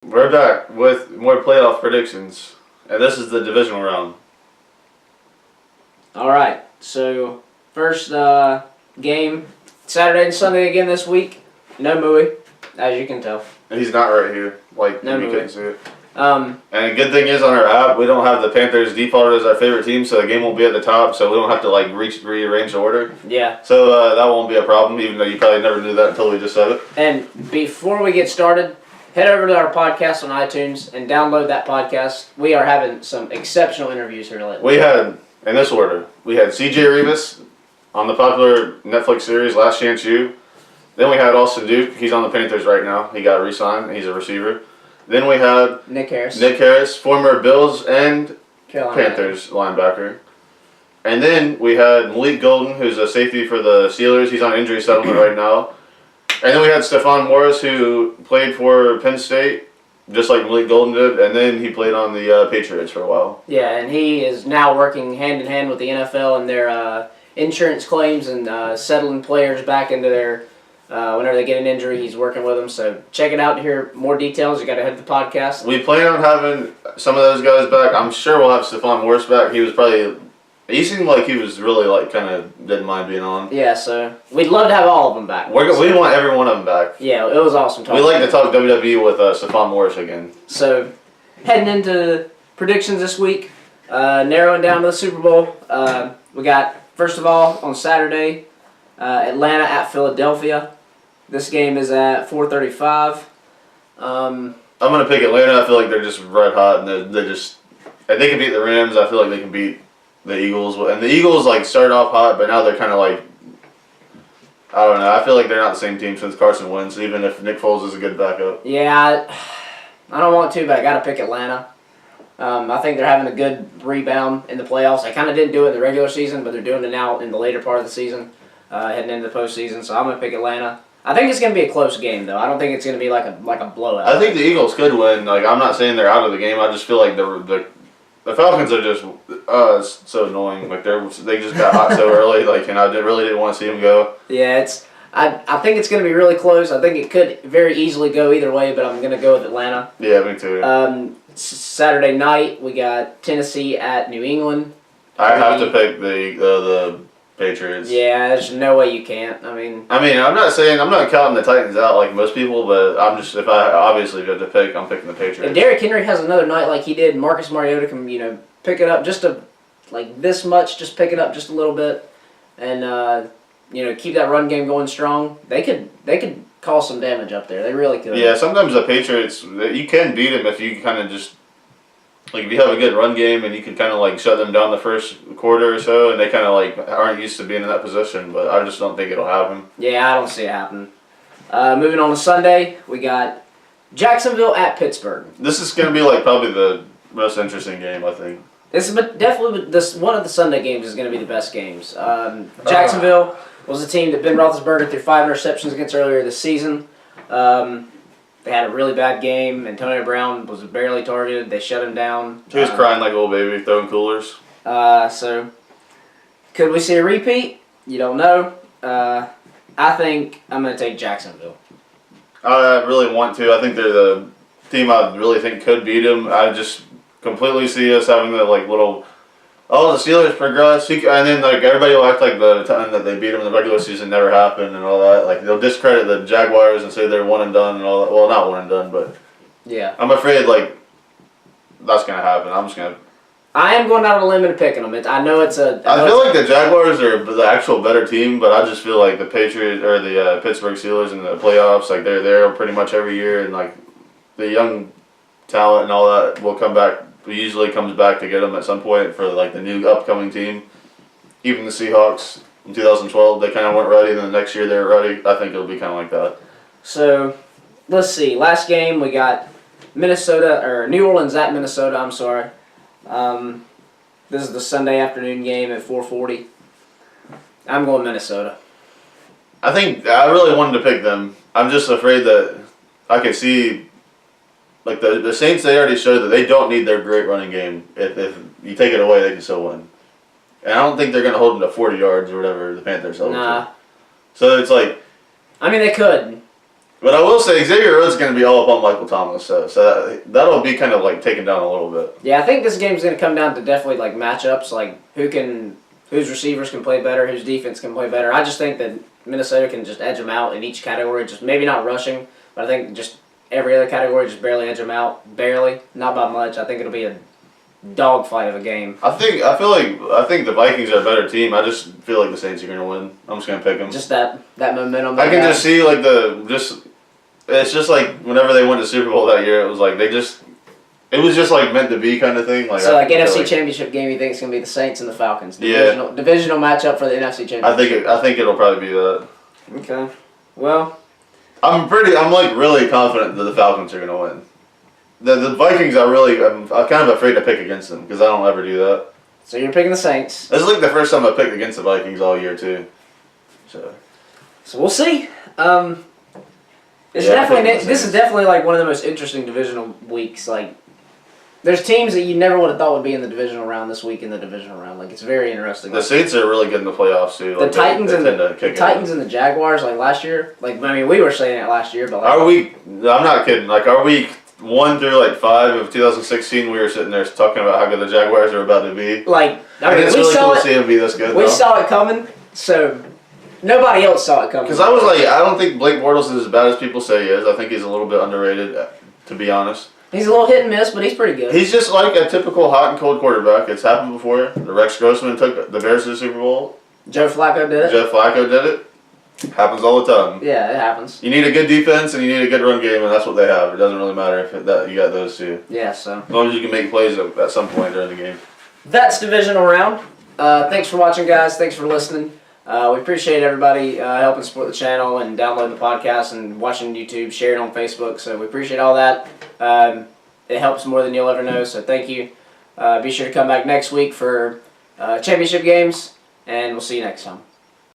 We're back with more playoff predictions, and this is the divisional round. All right, so first game, Saturday and Sunday again this week. No Mui, as you can tell. He's not right here, like No you Mui. couldn't see it. Um, And the good thing is on our app, we don't have the Panthers defaulted as our favorite team, so the game won't be at the top, so we don't have to like rearrange the order. yeah. So that won't be a problem, even though you probably never knew that until we just said it. And before we get started, head over to our podcast on iTunes and download that podcast. We are having some exceptional interviews here lately. We had, in this order, we had C.J. Rivas on the popular Netflix series Last Chance U. Then we had Austin Duke. He's on the Panthers right now. He got re-signed. He's a receiver. Then we had Nick Harris, former Bills and Carolina Panthers linebacker. And then we had Malik Golden, who's a safety for the Steelers. He's on injury settlement right now. And then we had Stephon Morris, who played for Penn State, just like Malik Golden did. And then he played on the Patriots for a while. Yeah, and he is now working hand in hand with the NFL and their insurance claims and settling players back into their whenever they get an injury. He's working with them. So check it out to hear more details. You got to head to the podcast. We plan on having some of those guys back. I'm sure we'll have Stephon Morris back. He seemed like he was really like kind of didn't mind being on. Yeah, so we'd love to have all of them back. We want every one of them back. Yeah, it was awesome talking. We like to talk WWE with Stephon Morris again. So, heading into predictions this week, narrowing down to the Super Bowl, we got, first of all, on Saturday, Atlanta at Philadelphia. This game is at 4:35. I'm going to pick Atlanta. I feel like they're just red hot, and if they can beat the Rams, I feel like they can beat the Eagles. And the Eagles like started off hot, but now they're kind of like, I don't know. I feel like they're not the same team since Carson Wentz, even if Nick Foles is a good backup. Yeah, I don't want to, but I got to pick Atlanta. I think they're having a good rebound in the playoffs. They kind of didn't do it in the regular season, but they're doing it now in the later part of the season, heading into the postseason. So I'm going to pick Atlanta. I think it's going to be a close game, though. I don't think it's going to be like a blowout. I think the Eagles could win. Like, I'm not saying they're out of the game. I just feel like the Falcons are just so annoying. Like they just got hot so early. Like, and I really didn't want to see them go. Yeah, I think it's going to be really close. I think it could very easily go either way, but I'm going to go with Atlanta. Yeah, me too. Saturday night we got Tennessee at New England. I have to pick the Patriots. Yeah, there's no way you can't. I mean, I'm not counting the Titans out like most people, but if I have to pick, I'm picking the Patriots. if Derrick Henry has another night like he did, Marcus Mariota can pick it up just this much, just pick it up just a little bit, and keep that run game going strong. They could cause some damage up there. They really could. Yeah, sometimes the Patriots, you can beat them if you kind of just. Like, if you have a good run game and you can kind of, like, shut them down the first quarter or so, and they kind of, like, aren't used to being in that position, but I just don't think it'll happen. Yeah, I don't see it happening. Moving on to Sunday, we got Jacksonville at Pittsburgh. This is going to be, like, probably the most interesting game, I think. This is definitely one of the Sunday games is going to be the best games. Jacksonville was a team that Ben Roethlisberger threw 5 interceptions against earlier this season. They had a really bad game. Antonio Brown was barely targeted. They shut him down. He was crying like a little baby, throwing coolers. So, could we see a repeat? You don't know. I think I'm going to take Jacksonville. I really want to. I think they're the team I really think could beat them. I just completely see us having the little. Oh, the Steelers progress, and then everybody will act like the time that they beat them in the regular season never happened and all that. Like they'll discredit the Jaguars and say they're one and done and all that. Well, not one and done, but yeah, I'm afraid that's gonna happen. I am going out on a limb and picking them. I know it's a. I feel like the Jaguars are the actual better team, but I just feel like the Patriots or the Pittsburgh Steelers in the playoffs, like they're there pretty much every year, and like the young talent and all that will come back. Usually comes back to get them at some point for the new upcoming team. Even the Seahawks in 2012, they kind of weren't ready. Then the next year they were ready. I think it'll be kind of like that. So, let's see. Last game we got New Orleans at Minnesota. I'm sorry. This is the Sunday afternoon game at 4:40. I'm going Minnesota. I think I really wanted to pick them. I'm just afraid that I could see. Like the Saints, they already showed that they don't need their great running game. If you take it away, they can still win. And I don't think they're going to hold them to 40 yards or whatever the Panthers held them to. So it's like... I mean, they could. But I will say Xavier Rhodes is going to be all up on Michael Thomas, so that'll be kind of like taken down a little bit. Yeah, I think this game's going to come down to definitely like matchups, like whose receivers can play better, whose defense can play better. I just think that Minnesota can just edge them out in each category, just maybe not rushing, but I think just every other category just barely edge them out, barely, not by much. I think it'll be a dogfight of a game. I think the Vikings are a better team. I just feel like the Saints are going to win. I'm just going to pick them. Just that momentum. I can just see like it's just like whenever they won the Super Bowl that year, it was just like meant to be kind of thing. Like so, NFC Championship game, you think it's gonna be the Saints and the Falcons? Divisional matchup for the NFC Championship. I think it'll probably be that. Okay. Well, I'm like really confident that the Falcons are gonna win. The Vikings, I'm kind of afraid to pick against them because I don't ever do that. So you're picking the Saints. This is like the first time I picked against the Vikings all year too. So we'll see. This is definitely like one of the most interesting divisional weeks. Like, there's teams that you never would have thought would be in the divisional round this week in the divisional round. Like, it's very interesting. The Saints are really good in the playoffs too. The Titans and the Jaguars, like last year. Like, I mean, we were saying it last year, but like, I'm not kidding. Like, our week 1 through like 5 of 2016, we were sitting there talking about how good the Jaguars are about to be. Like, I mean, it's really cool to see them be this good. We saw it coming, so nobody else saw it coming. Because I was like, I don't think Blake Bortles is as bad as people say he is. I think he's a little bit underrated, to be honest. He's a little hit and miss, but he's pretty good. He's just like a typical hot and cold quarterback. It's happened before. The Rex Grossman took the Bears to the Super Bowl. Joe Flacco did it. Happens all the time. Yeah, it happens. You need a good defense and you need a good run game, and that's what they have. It doesn't really matter if you got those two. Yeah, so. As long as you can make plays at some point during the game. That's divisional round. Thanks for watching, guys. Thanks for listening. We appreciate everybody helping support the channel and downloading the podcast and watching YouTube, sharing on Facebook. So we appreciate all that. It helps more than you'll ever know, so thank you. Be sure to come back next week for championship games, and we'll see you next time.